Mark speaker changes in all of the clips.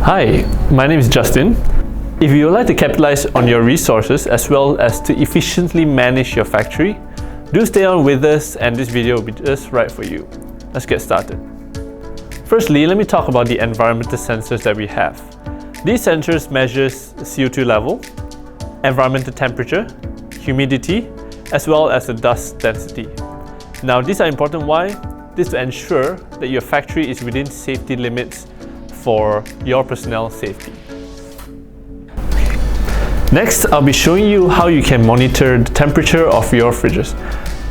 Speaker 1: Hi, my name is Justin. If you would like to capitalize on your resources as well as to efficiently manage your factory, do stay on with us and this video will be just right for you. Let's get started. Firstly, let me talk about the environmental sensors that we have. These sensors measure CO2 level, environmental temperature, humidity, as well as the dust density. Now, these are important. Why? This is to ensure that your factory is within safety limits for your personnel safety. Next, I'll be showing you how you can monitor the temperature of your fridges.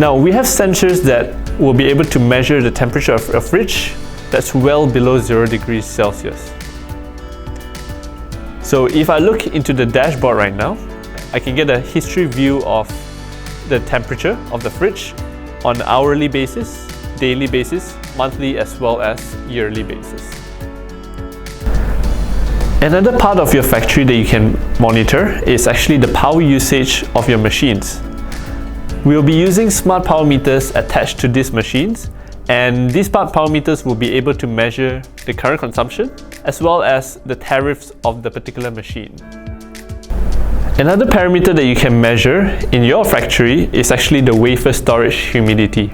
Speaker 1: Now, we have sensors that will be able to measure the temperature of a fridge that's well below 0 degrees Celsius. So if I look into the dashboard right now, I can get a history view of the temperature of the fridge on an hourly basis, daily basis, monthly as well as yearly basis. Another part of your factory that you can monitor is actually the power usage of your machines. We'll be using smart power meters attached to these machines, and these smart power meters will be able to measure the current consumption as well as the tariffs of the particular machine. Another parameter that you can measure in your factory is actually the wafer storage humidity.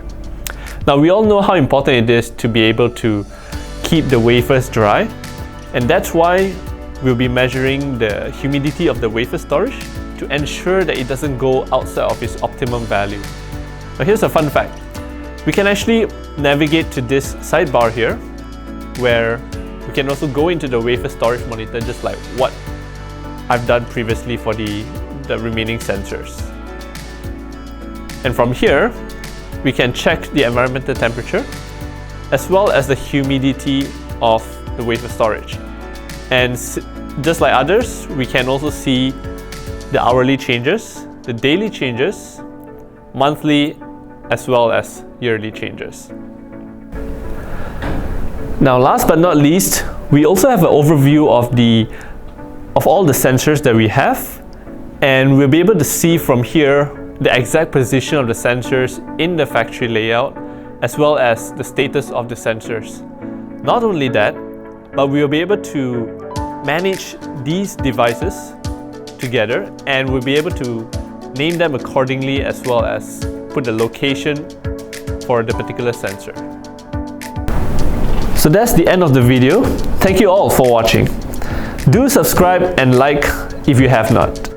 Speaker 1: Now, we all know how important it is to be able to keep the wafers dry, and that's why we'll be measuring the humidity of the wafer storage to ensure that it doesn't go outside of its optimum value. Now, here's a fun fact. We can actually navigate to this sidebar here, where we can also go into the wafer storage monitor, just like what I've done previously for the remaining sensors. And from here, we can check the environmental temperature as well as the humidity of the wafer storage. And just like others, we can also see the hourly changes, the daily changes, monthly, as well as yearly changes. Now, last but not least, we also have an overview of all the sensors that we have, and we'll be able to see from here the exact position of the sensors in the factory layout, as well as the status of the sensors. Not only that, but we'll be able to manage these devices together, and we'll be able to name them accordingly as well as put the location for the particular sensor. So that's the end of the video. Thank you all for watching. Do subscribe and like if you have not.